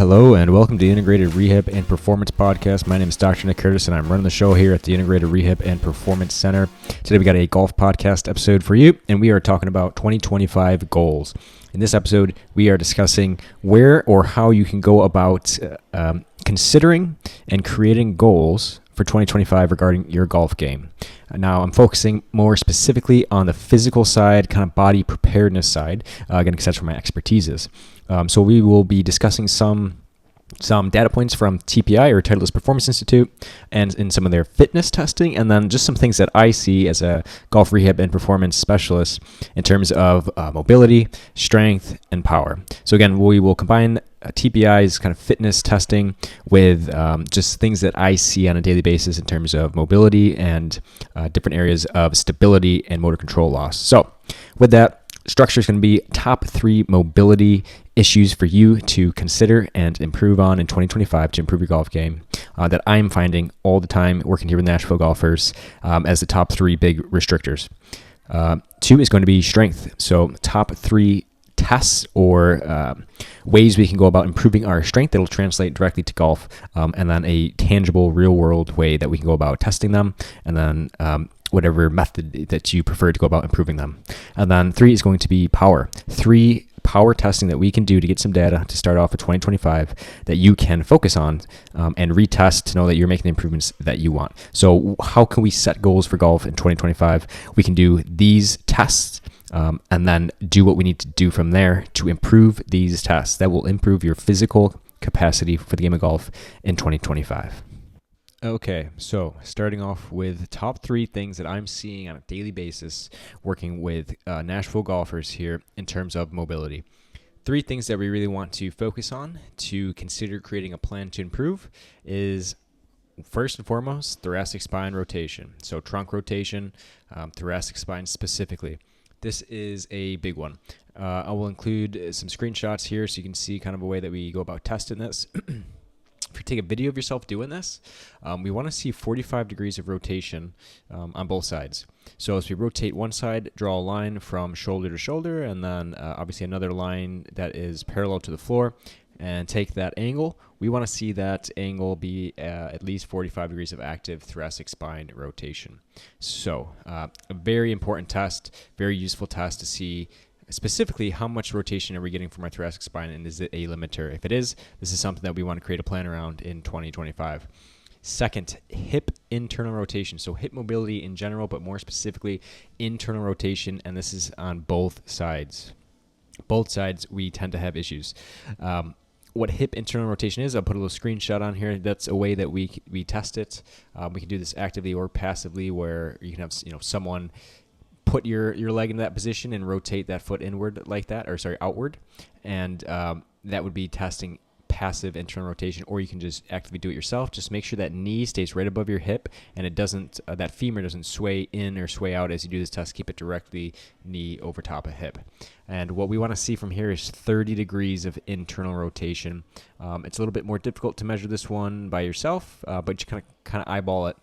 Hello and welcome to the Integrated Rehab and Performance Podcast. My name is Dr. Nick Curtis and I'm running the show here at the Integrated Rehab and Performance Center. Today we got a golf podcast episode for you and we are talking about 2025 goals. In this episode, we are discussing where or how you can go about considering and creating goals for 2025 regarding your golf game. Now, I'm focusing more specifically on the physical side, kind of body preparedness side, again, because that's where my expertise is. So we will be discussing some data points from TPI or Titleist Performance Institute and in some of their fitness testing, and then just some things that I see as a golf rehab and performance specialist in terms of mobility, strength, and power. So again, we will combine TPI's kind of fitness testing with just things that I see on a daily basis in terms of mobility and different areas of stability and motor control loss. So with that, structure is going to be top 3 mobility issues for you to consider and improve on in 2025 to improve your golf game that I'm finding all the time working here with Nashville golfers as the top 3 big restrictors. 2 is going to be strength. So top 3 tests or ways we can go about improving our strength that will translate directly to golf, and then a tangible real world way that we can go about testing them, and then whatever method that you prefer to go about improving them. And then 3 is going to be power. 3 power testing that we can do to get some data to start off with 2025 that you can focus on and retest to know that you're making the improvements that you want. So how can we set goals for golf in 2025? We can do these tests and then do what we need to do from there to improve these tests that will improve your physical capacity for the game of golf in 2025. Okay, so starting off with top 3 things that I'm seeing on a daily basis working with Nashville golfers here in terms of mobility. 3 things that we really want to focus on to consider creating a plan to improve is first and foremost, thoracic spine rotation. So trunk rotation, thoracic spine specifically. This is a big one. I will include some screenshots here so you can see kind of a way that we go about testing this. If you take a video of yourself doing this, we want to see 45 degrees of rotation on both sides. So as we rotate one side, draw a line from shoulder to shoulder, and then obviously another line that is parallel to the floor, and take that angle. We want to see that angle be at least 45 degrees of active thoracic spine rotation. So a very important test, very useful test to see specifically how much rotation are we getting from our thoracic spine, and is it a limiter? If it is, this is something that we want to create a plan around in 2025. Second, hip internal rotation. So hip mobility in general, but more specifically internal rotation, and this is on both sides. Both sides, we tend to have issues. What hip internal rotation is, I'll put a little screenshot on here. That's a way that we test it. We can do this actively or passively, where you can have someone put your leg into that position and rotate that foot inward like that, outward. And that would be testing passive internal rotation, or you can just actively do it yourself. Just make sure that knee stays right above your hip and it doesn't, that femur doesn't sway in or sway out as you do this test. Keep it directly knee over top of hip. And what we want to see from here is 30 degrees of internal rotation. It's a little bit more difficult to measure this one by yourself, but you kind of eyeball it.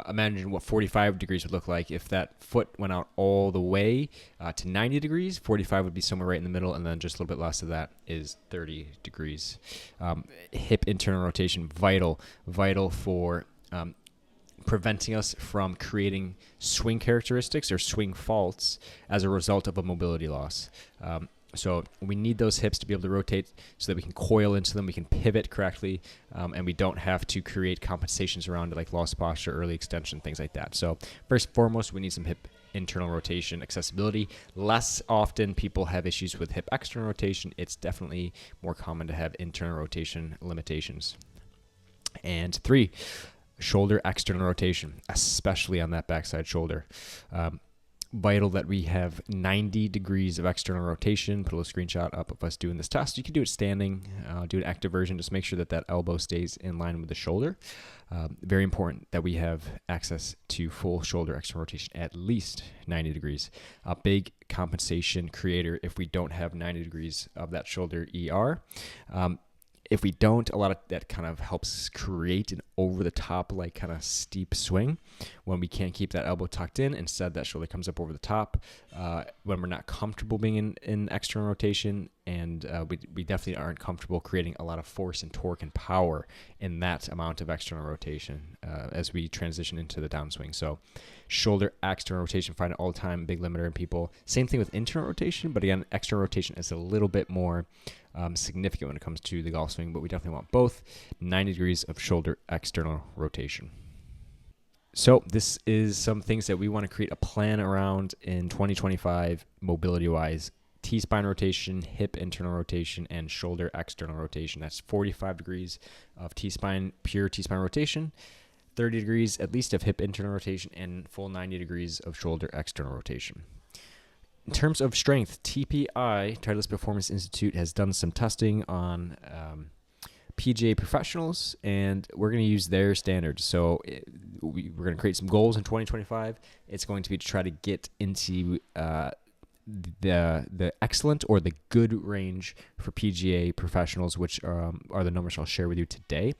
Imagine what 45 degrees would look like if that foot went out all the way to 90 degrees. 45 would be somewhere right in the middle, and then just a little bit less of that is 30 degrees. Hip internal rotation, vital for preventing us from creating swing characteristics or swing faults as a result of a mobility loss. So we need those hips to be able to rotate so that we can coil into them, we can pivot correctly, and we don't have to create compensations around it like lost posture, early extension, things like that. So first and foremost, we need some hip internal rotation accessibility. Less often people have issues with hip external rotation. It's definitely more common to have internal rotation limitations. And 3, shoulder external rotation, especially on that backside shoulder. Vital that we have 90 degrees of external rotation. Put a little screenshot up of us doing this test. You can do it standing, do an active version. Just make sure that elbow stays in line with the shoulder. Very important that we have access to full shoulder external rotation, at least 90 degrees. A big compensation creator if we don't have 90 degrees of that shoulder ER. If we don't, a lot of that kind of helps create an over-the-top, like kind of steep swing. when we can't keep that elbow tucked in. Instead, that shoulder comes up over the top. When we're not comfortable being in external rotation, and we definitely aren't comfortable creating a lot of force and torque and power in that amount of external rotation as we transition into the downswing. So shoulder external rotation, find it all the time, big limiter in people. Same thing with internal rotation, but again, external rotation is a little bit more significant when it comes to the golf swing, but we definitely want both 90 degrees of shoulder external rotation. So this is some things that we want to create a plan around in 2025 mobility-wise. T-spine rotation, hip internal rotation, and shoulder external rotation. That's 45 degrees of T-spine, pure T-spine rotation, 30 degrees at least of hip internal rotation, and full 90 degrees of shoulder external rotation. In terms of strength, TPI, Titleist Performance Institute, has done some testing on PGA professionals, and we're going to use their standards. So we're going to create some goals in 2025. It's going to be to try to get into the excellent or the good range for PGA professionals, which are the numbers I'll share with you today.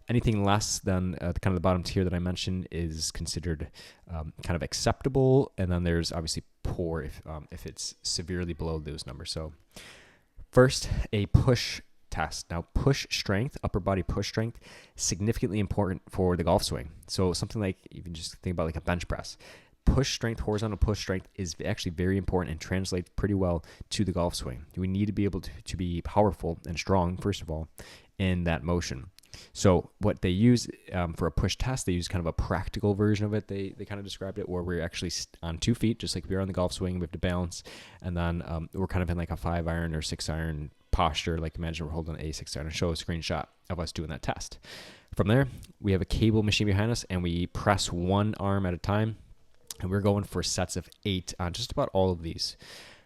Anything less than kind of the bottom tier that I mentioned is considered kind of acceptable, and then there's obviously poor if it's severely below those numbers. So first, a push test. Now, push strength, upper body push strength, significantly important for the golf swing. So something like, you can just think about like a bench press. Push strength, horizontal push strength is actually very important and translates pretty well to the golf swing. We need to be able to be powerful and strong, first of all, in that motion. So what they use for a push test, they use kind of a practical version of it. They kind of described it where we're actually on 2 feet, just like we are on the golf swing. We have to balance, and then we're kind of in like a 5-iron or 6-iron posture. Like imagine we're holding an A6-iron and show a screenshot of us doing that test. From there, we have a cable machine behind us, and we press one arm at a time. And we're going for sets of 8 on just about all of these.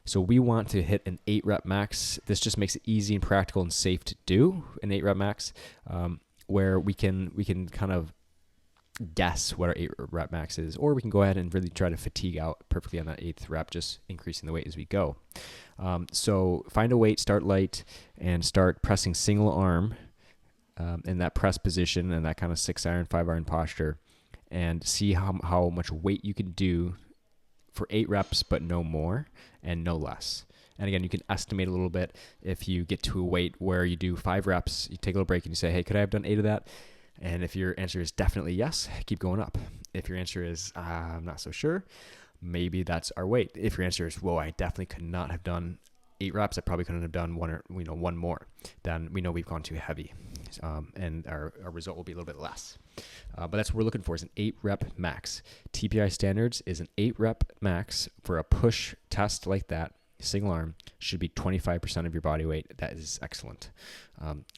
So we want to hit an 8 rep max. This just makes it easy and practical and safe to do an 8 rep max, where we can kind of guess what our 8 rep max is, or we can go ahead and really try to fatigue out perfectly on that 8th rep, just increasing the weight as we go. So find a weight, start light, and start pressing single arm in that press position and that kind of 6-iron, 5-iron posture, and see how much weight you can do for 8 reps, but no more and no less. And again, you can estimate a little bit if you get to a weight where you do 5 reps, you take a little break and you say, hey, could I have done 8 of that? And if your answer is definitely yes, keep going up. If your answer is, I'm not so sure, maybe that's our weight. If your answer is, whoa, I definitely could not have done 8 reps, I probably couldn't have done one more, then we know we've gone too heavy, and our result will be a little bit less. But that's what we're looking for, is an 8 rep max. TPI standards is an 8 rep max for a push test like that. Single arm should be 25% of your body weight. That is excellent.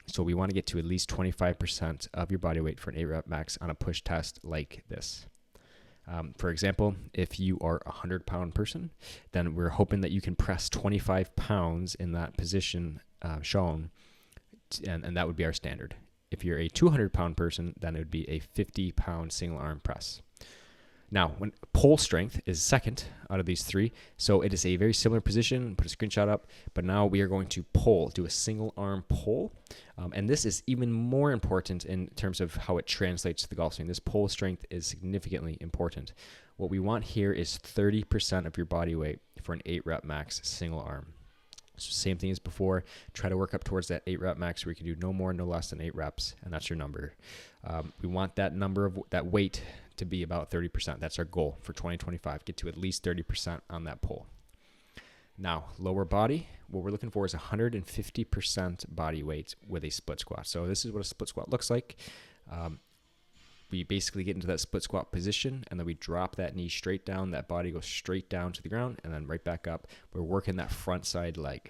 So we want to get to at least 25% of your body weight for an 8 rep max on a push test like this. For example, if you are a 100-pound person, then we're hoping that you can press 25 pounds in that position shown, and that would be our standard. If you're a 200-pound person, then it would be a 50-pound single arm press. Now, when pull strength is second out of these 3, so it is a very similar position. Put a screenshot up, but now we are going to do a single arm pull, and this is even more important in terms of how it translates to the golf swing. This pull strength is significantly important. What we want here is 30% of your body weight for an 8 rep max single arm. So same thing as before, try to work up towards that 8 rep max where you can do no more, no less than 8 reps, and that's your number. We want that number of that weight to be about 30%. That's our goal for 2025. Get to at least 30% on that pull. Now, lower body, what we're looking for is 150% body weight with a split squat. So this is what a split squat looks like. We basically get into that split squat position, and then we drop that knee straight down. That body goes straight down to the ground and then right back up. We're working that front side leg.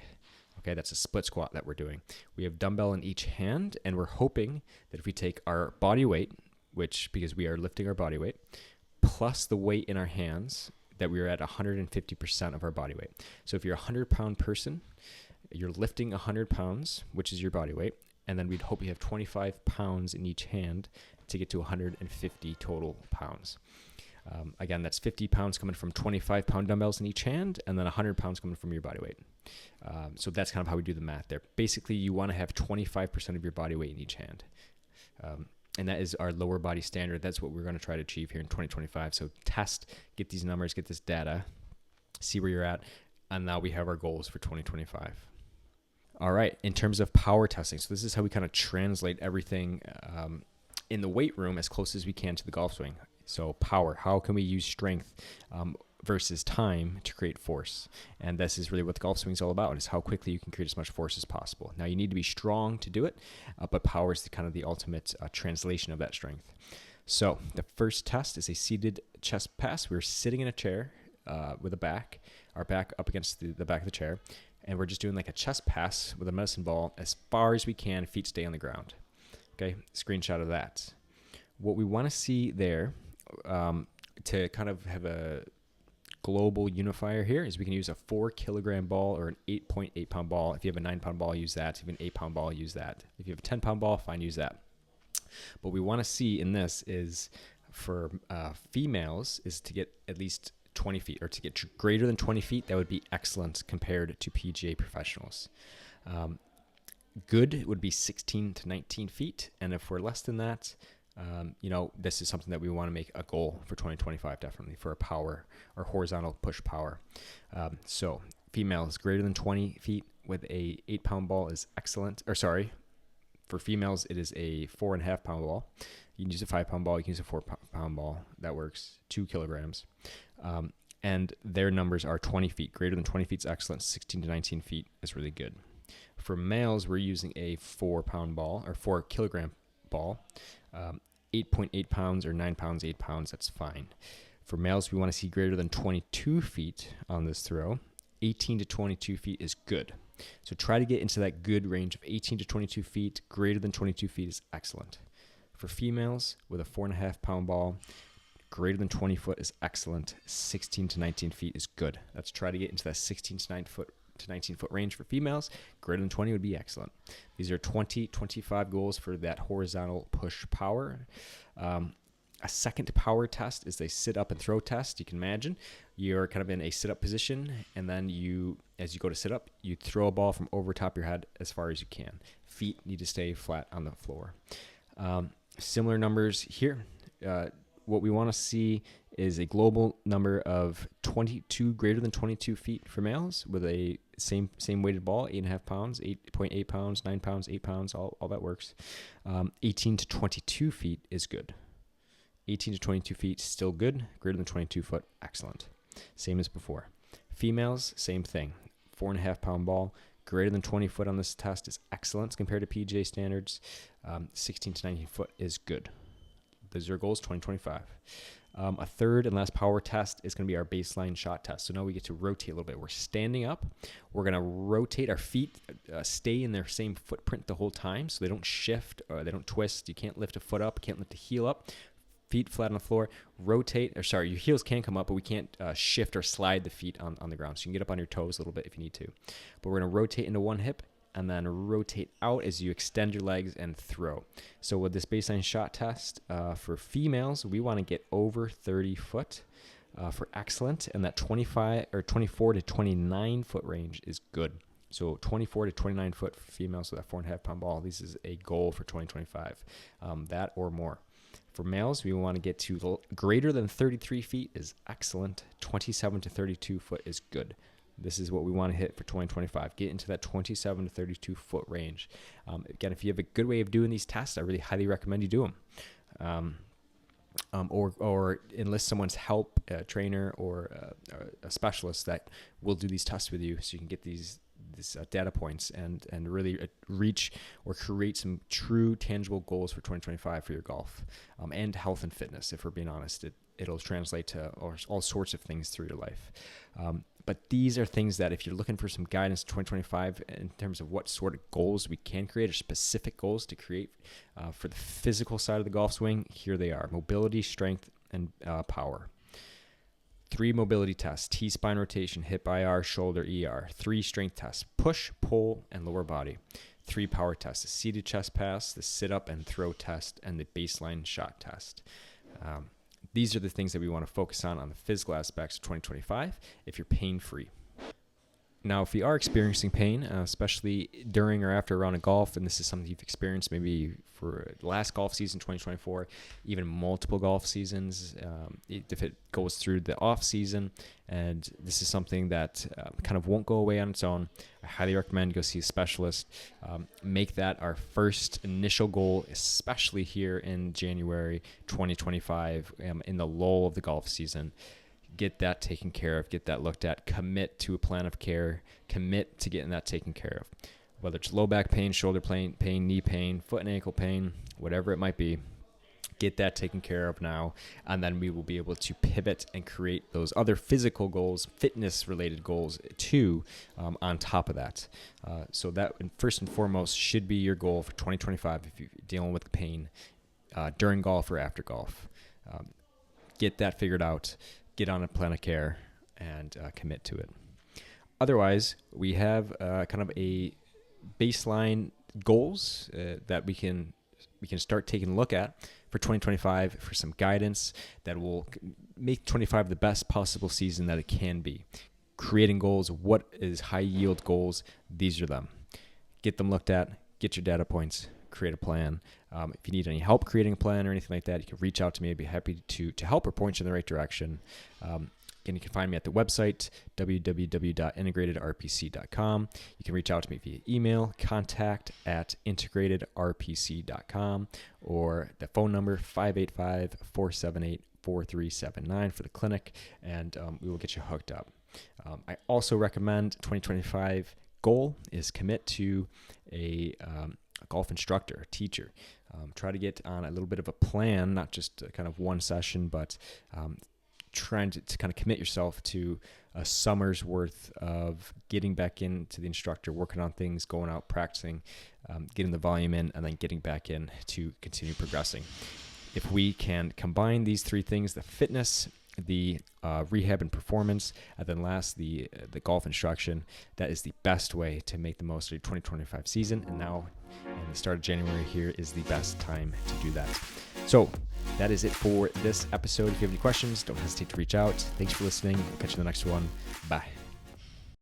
Okay, that's a split squat that we're doing. We have dumbbell in each hand, and we're hoping that if we take our body weight, because we are lifting our body weight, plus the weight in our hands, that we are at 150% of our body weight. So if you're a 100-pound person, you're lifting 100 pounds, which is your body weight, and then we'd hope you have 25 pounds in each hand to get to 150 total pounds. Again, that's 50 pounds coming from 25-pound dumbbells in each hand, and then 100 pounds coming from your body weight. So that's kind of how we do the math there. Basically, you want to have 25% of your body weight in each hand. and that is our lower body standard. That's what we're going to try to achieve here in 2025. So test, get these numbers, get this data, see where you're at, and now we have our goals for 2025. All right, in terms of power testing, so this is how we kind of translate everything in the weight room as close as we can to the golf swing. So power, how can we use strength versus time to create force? And this is really what the golf swing is all about, is how quickly you can create as much force as possible. Now you need to be strong to do it, but power is kind of the ultimate translation of that strength. So the first test is a seated chest pass. We're sitting in a chair with our back up against the back of the chair, and we're just doing like a chest pass with a medicine ball as far as we can, feet stay on the ground. Okay, screenshot of that. What we want to see there to kind of have a global unifier here is we can use a 4 kilogram ball or an 8.8 pound ball. If you have a 9 pound ball, use that. If you have an 8 pound ball, use that. If you have a 10 pound ball, fine, use that. What we want to see in this is for females is to get at least 20 feet, or to get greater than 20 feet. That would be excellent compared to PGA professionals. Good would be 16 to 19 feet. And if we're less than that, this is something that we want to make a goal for 2025, definitely, for a power or horizontal push power. So females greater than 20 feet with a 8 pound ball is excellent. For females, it is a 4.5 pound ball. You can use a 5 pound ball. You can use a 4 pound ball. That works. 2 kilograms. And their numbers are 20 feet. Greater than 20 feet is excellent. 16 to 19 feet is really good. For males, we're using a 4 pound ball or 4 kilogram ball. 8.8 pounds or 9 pounds, 8 pounds, that's fine. For males, we want to see greater than 22 feet on this throw. 18 to 22 feet is good. So try to get into that good range of 18 to 22 feet. Greater than 22 feet is excellent. For females, with a 4.5 pound ball, greater than 20 foot is excellent. 16 to 19 feet is good. Let's try to get into that 16 to 19 foot range for females. Greater than 20 would be excellent. These are 25 goals for that horizontal push power. A second power test is a sit up and throw test. You can imagine you're kind of in a sit up position, and then as you go to sit up, you throw a ball from over top your head as far as you can. Feet need to stay flat on the floor. Similar numbers here. What we want to see is a global number of 22, greater than 22 feet for males with a same weighted ball, 8.5 pounds, 8.8 pounds, 9 pounds, 8 pounds, all that works. 18 to 22 feet is good. 18 to 22 feet, still good. Greater than 22 foot, excellent. Same as before. Females, same thing. 4.5 pound ball. Greater than 20 foot on this test is excellent compared to PGA standards. 16 to 19 foot is good. Those are our goals, 2025. A third and last power test is going to be our baseline shot test. So now we get to rotate a little bit. We're standing up. We're going to rotate. Our feet stay in their same footprint the whole time, so they don't shift or they don't twist. You can't lift a foot up, can't lift a heel up. Feet flat on the floor. Your heels can come up, but we can't shift or slide the feet on the ground. So you can get up on your toes a little bit if you need to. But we're going to rotate into one hip and then rotate out as you extend your legs and throw. So with this baseline shot test, for females, we want to get over 30 foot for excellent, and that 24 to 29 foot range is good. So 24 to 29 foot for females with that 4.5 pound ball. This is a goal for 2025, that or more. For males, we want to get to greater than 33 feet is excellent. 27 to 32 foot is good. This is what we want to hit for 2025. Get into that 27 to 32 foot range. Again, if you have a good way of doing these tests, I really highly recommend you do them. Or enlist someone's help, a trainer or a specialist that will do these tests with you, so you can get these data points and really reach or create some true tangible goals for 2025 for your golf and health and fitness. If we're being honest, it'll translate to all sorts of things through your life. But these are things that if you're looking for some guidance in 2025 in terms of what sort of goals we can create or specific goals to create for the physical side of the golf swing, here they are: mobility, strength, and power. 3 mobility tests: T-spine rotation, hip IR, shoulder ER. 3 strength tests: push, pull, and lower body. 3 power tests: the seated chest pass, the sit-up and throw test, and the baseline shot test. These are the things that we want to focus on the physical aspects of 2025 if you're pain-free. Now, if you are experiencing pain, especially during or after a round of golf, and this is something you've experienced maybe for the last golf season, 2024, even multiple golf seasons, if it goes through the off season, and this is something that kind of won't go away on its own, I highly recommend go see a specialist. Make that our first initial goal, especially here in January 2025, in the lull of the golf season. Get that taken care of, get that looked at, commit to a plan of care, commit to getting that taken care of. Whether it's low back pain, shoulder pain, knee pain, foot and ankle pain, whatever it might be, get that taken care of now, and then we will be able to pivot and create those other physical goals, fitness-related goals too, on top of that. So that, first and foremost, should be your goal for 2025 if you're dealing with pain during golf or after golf. Get that figured out. Get on a plan of care and commit to it. Otherwise, we have kind of a baseline goals that we can start taking a look at for 2025 for some guidance that will make 25 the best possible season that it can be. Creating goals, what is high yield goals? These are them. Get them looked at, get your data points, create a plan. If you need any help creating a plan or anything like that, you can reach out to me. I'd be happy to help or point you in the right direction. Again, you can find me at the website, www.integratedrpc.com. You can reach out to me via email, contact@integratedrpc.com, or the phone number, 585-478-4379 for the clinic, and we will get you hooked up. I also recommend 2025 goal is commit to a golf instructor, teacher. Try to get on a little bit of a plan, not just kind of one session, but trying to kind of commit yourself to a summer's worth of getting back into the instructor, working on things, going out, practicing, getting the volume in, and then getting back in to continue progressing. If we can combine these three things, the fitness, the rehab and performance, and then last, the golf instruction, that is the best way to make the most of your 2025 season. And now, in the start of January here is the best time to do that. So that is it for this episode. If you have any questions, don't hesitate to reach out. Thanks for listening. We'll catch you in the next one. Bye.